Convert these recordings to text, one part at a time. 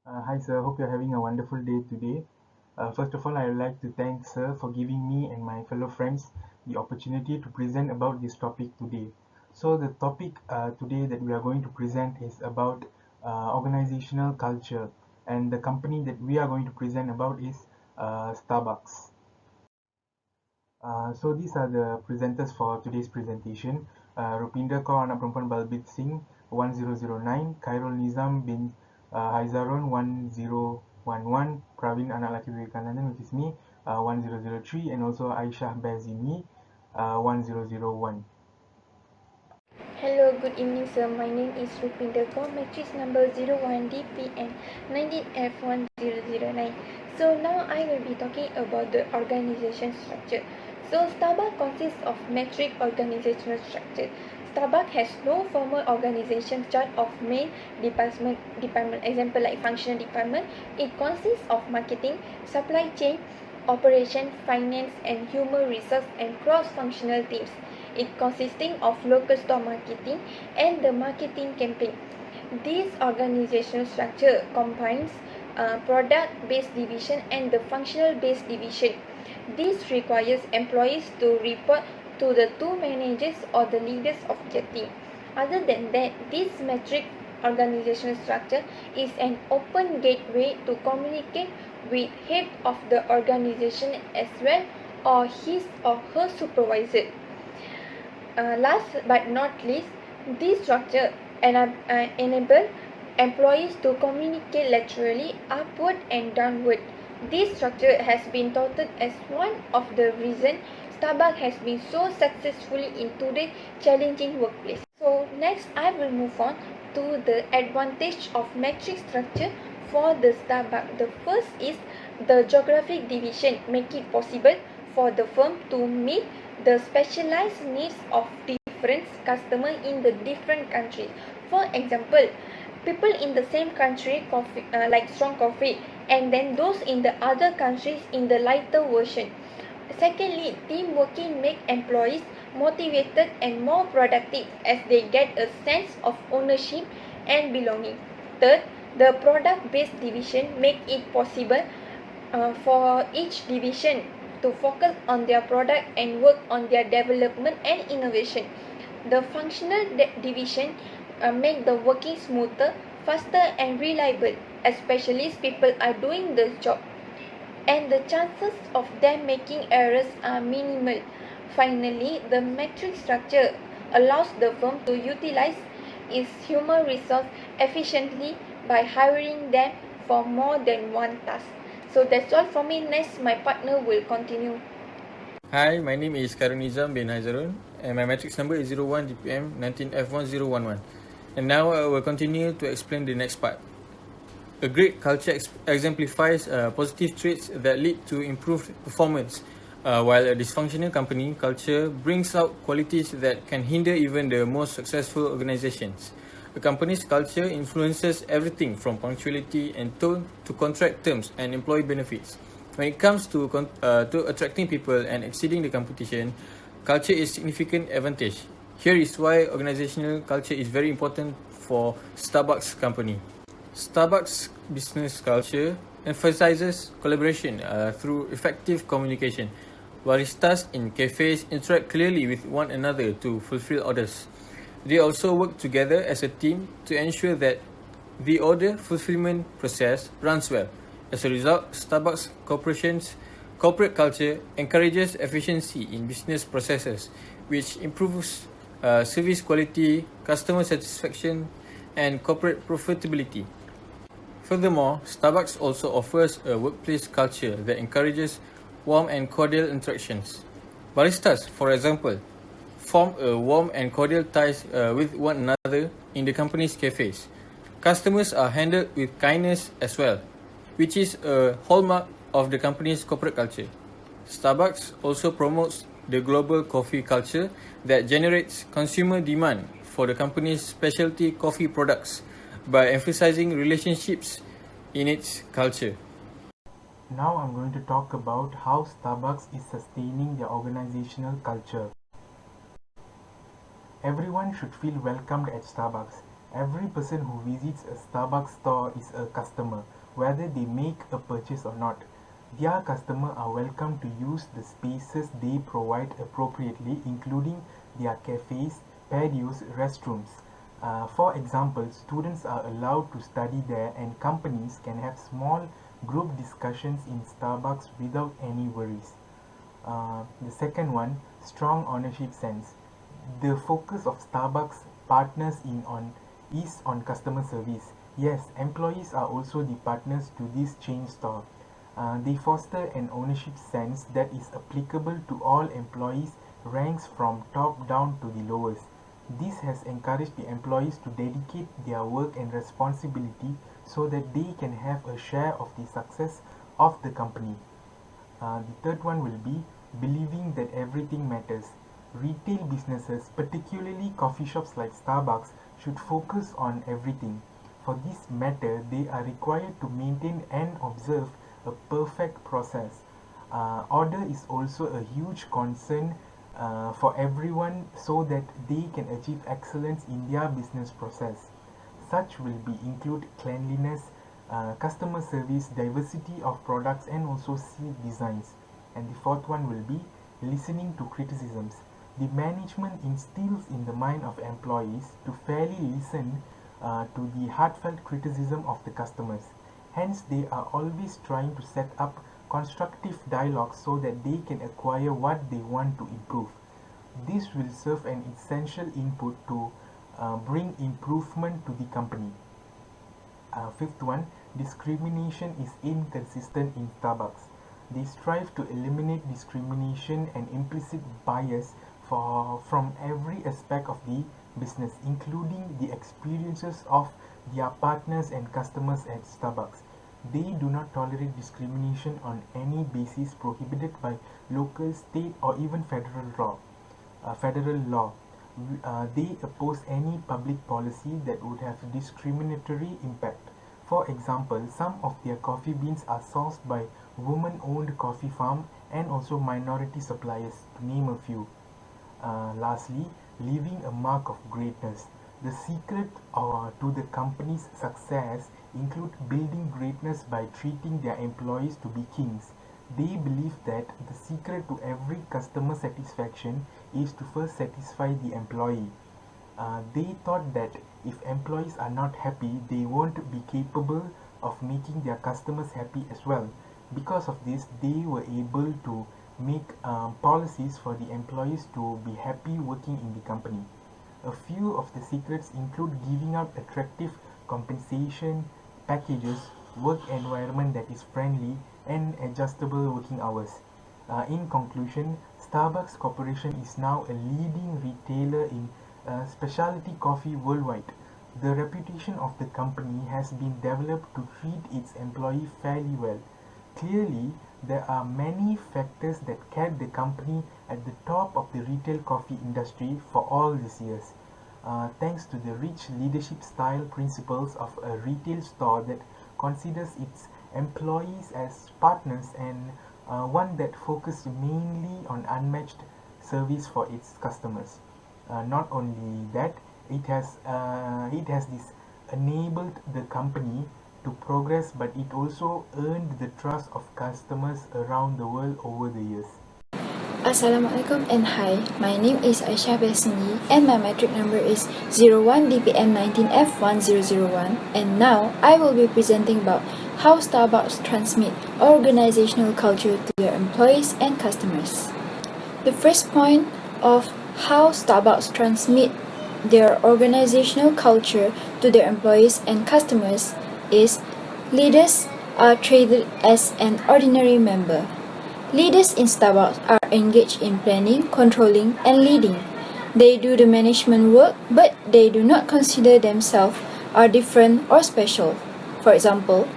Hi sir, hope you're having a wonderful day today. First of all, I would like to thank sir for giving me and my fellow friends the opportunity to present about this topic today. So the topic today that we are going to present is about organizational culture, and the company that we are going to present about is Starbucks. So these are the presenters for today's presentation. Rupinder Kaur anak perempuan Balbir Singh 1009, Khairul Nizam bin Haizaron 1011, Praveen anak lelaki Vivekananthan, which is me, 1003, and also Aisyah Beh Xin Yee 1001. Hello, good evening, sir. My name is Rupinder, matrix number 01 DPM 19F1009. So now I will be talking about the organization structure. So Starbucks consists of metric organizational structure. Starbucks has no formal organization chart of main department. Example like functional department. It consists of marketing, supply chain, operation, finance, and human resource and cross-functional teams. It consisting of local store marketing and the marketing campaign. This organizational structure combines product-based division and the functional-based division. This requires employees to report to the two managers or the leaders of their team. Other than that, this metric organizational structure is an open gateway to communicate with head of the organization as well or his or her supervisor. Last but not least, this structure enable employees to communicate laterally upward and downward. This structure has been touted as one of the reasons Starbucks has been so successfully in today's challenging workplace. So next I will move on to the advantage of matrix structure for the Starbucks. The first is the geographic division make it possible for the firm to meet the specialized needs of different customers in the different countries. For example, people in the same country like strong coffee, and then those in the other countries in the lighter version. Secondly, team working make employees motivated and more productive as they get a sense of ownership and belonging. Third, the product-based division make it possible for each division to focus on their product and work on their development and innovation. The functional division make the working smoother, faster and reliable, especially if people are doing the job, and the chances of them making errors are minimal. Finally, the matrix structure allows the firm to utilize its human resource efficiently by hiring them for more than one task. So that's all from me. Next, my partner will continue. Hi, my name is Nizam bin Haizaron, and my matrix number is 01 DPM 19F1011. And now I will continue to explain the next part. A great culture exemplifies positive traits that lead to improved performance, while a dysfunctional company culture brings out qualities that can hinder even the most successful organizations. A company's culture influences everything from punctuality and tone to contract terms and employee benefits. When it comes to attracting people and exceeding the competition, culture is significant advantage. Here is why organizational culture is very important for Starbucks company. Starbucks business culture emphasizes collaboration through effective communication. Baristas in cafes interact clearly with one another to fulfill orders. They also work together as a team to ensure that the order fulfillment process runs well. As a result, Starbucks Corporation's corporate culture encourages efficiency in business processes, which improves service quality, customer satisfaction, and corporate profitability. Furthermore, Starbucks also offers a workplace culture that encourages warm and cordial interactions. Baristas, for example, form a warm and cordial ties with one another in the company's cafes. Customers are handled with kindness as well, which is a hallmark of the company's corporate culture. Starbucks also promotes the global coffee culture that generates consumer demand for the company's specialty coffee products by emphasizing relationships in its culture. Now I'm going to talk about how Starbucks is sustaining their organizational culture. Everyone should feel welcomed at Starbucks. Every person who visits a Starbucks store is a customer. whether they make a purchase or not. Their customers are welcome to use the spaces they provide appropriately, including their cafes, patios, restrooms. For example, students are allowed to study there and companies can have small group discussions in Starbucks without any worries. The second one, strong ownership sense. The focus of Starbucks partners is on customer service. Yes, employees are also the partners to this chain store. They foster an ownership sense that is applicable to all employees, ranks from top down to the lowest. This has encouraged the employees to dedicate their work and responsibility so that they can have a share of the success of the company. The third one will be believing that everything matters. Retail businesses, particularly coffee shops like Starbucks, should focus on everything. For this matter, they are required to maintain and observe a perfect process. Order is also a huge concern for everyone so that they can achieve excellence in their business process. Such will be include cleanliness, customer service, diversity of products, and also sleek designs. And the fourth one will be listening to criticisms. The management instills in the mind of employees to fairly listen to the heartfelt criticism of the customers. Hence, they are always trying to set up constructive dialogue so that they can acquire what they want to improve. This will serve an essential input to bring improvement to the company. Fifth one, discrimination is inconsistent in Starbucks. They strive to eliminate discrimination and implicit bias from every aspect of the business, including the experiences of their partners and customers at Starbucks. They do not tolerate discrimination on any basis prohibited by local, state, or even federal law. They oppose any public policy that would have discriminatory impact. For example, some of their coffee beans are sourced by women-owned coffee farms and also minority suppliers, to name a few. Lastly, leaving a mark of greatness. The secret to the company's success include building greatness by treating their employees to be kings. They believe that the secret to every customer satisfaction is to first satisfy the employee. They thought that if employees are not happy, they won't be capable of making their customers happy as well. Because of this, they were able to make policies for the employees to be happy working in the company. A few of the secrets include giving out attractive compensation packages, work environment that is friendly, and adjustable working hours. In conclusion, Starbucks Corporation is now a leading retailer in specialty coffee worldwide. The reputation of the company has been developed to treat its employees fairly well. Clearly, there are many factors that kept the company at the top of the retail coffee industry for all these years. Thanks to the rich leadership style principles of a retail store that considers its employees as partners and one that focuses mainly on unmatched service for its customers. Not only that, it has this enabled the company to progress, but it also earned the trust of customers around the world over the years. Assalamualaikum and hi, my name is Aisyah Beh Xin Yee and my metric number is 01DPM19F1001, and now I will be presenting about how Starbucks transmit organizational culture to their employees and customers. The first point of how Starbucks transmit their organizational culture to their employees and customers is leaders are treated as an ordinary member. Leaders in Starbucks are engaged in planning, controlling, and leading. They do the management work, but they do not consider themselves are different or special. For example,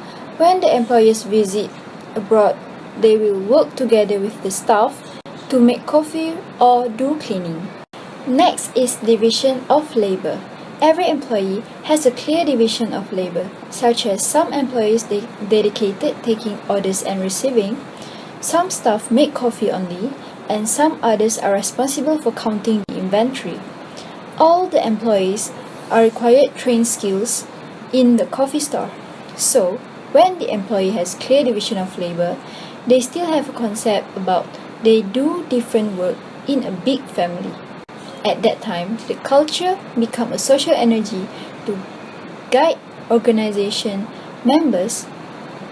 when the employees visit abroad, they will work together with the staff to make coffee or do cleaning. Next is division of labor. Every employee has a clear division of labor, such as some employees dedicated taking orders and receiving, some staff make coffee only, and some others are responsible for counting the inventory. All the employees are required trained skills in the coffee store. So, when the employee has clear division of labor, they still have a concept about they do different work in a big family. At that time, the culture becomes a social energy to guide organization members'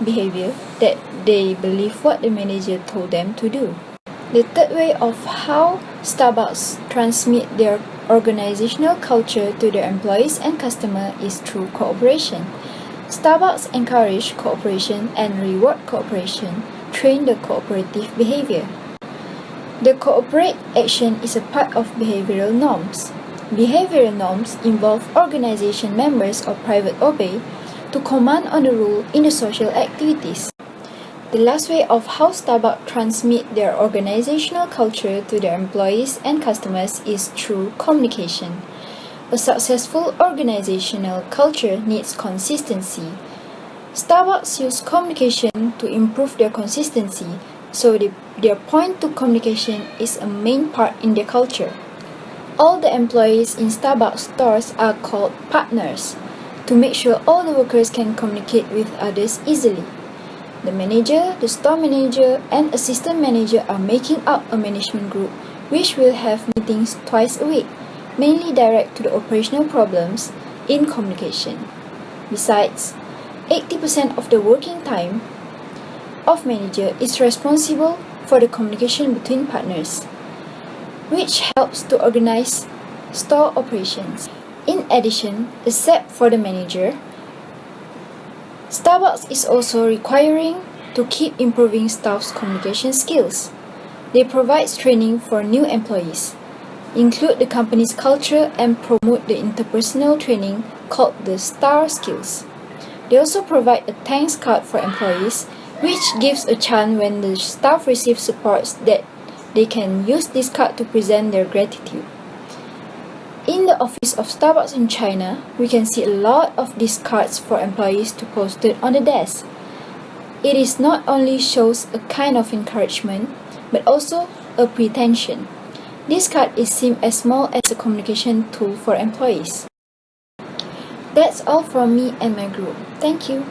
behavior that they believe what the manager told them to do. The third way of how Starbucks transmit their organizational culture to their employees and customers is through cooperation. Starbucks encourage cooperation and reward cooperation, train the cooperative behavior. The cooperate action is a part of behavioral norms. Behavioral norms involve organization members or private obey to command on the rule in the social activities. The last way of how Starbucks transmit their organizational culture to their employees and customers is through communication. A successful organizational culture needs consistency. Starbucks use communication to improve their consistency, so their point to communication is a main part in their culture. All the employees in Starbucks stores are called partners to make sure all the workers can communicate with others easily. The manager, the store manager, and assistant manager are making up a management group which will have meetings twice a week, mainly direct to the operational problems in communication. Besides, 80% of the working time of manager is responsible for the communication between partners, which helps to organize store operations. In addition, except for the manager, Starbucks is also requiring to keep improving staff's communication skills. They provide training for new employees, include the company's culture, and promote the interpersonal training called the STAR skills. They also provide a thanks card for employees, which gives a chance when the staff receive supports that they can use this card to present their gratitude. In the office of Starbucks in China, we can see a lot of these cards for employees to post it on the desk. It is not only shows a kind of encouragement, but also a pretension. This card is seen as small as a communication tool for employees. That's all from me and my group. Thank you.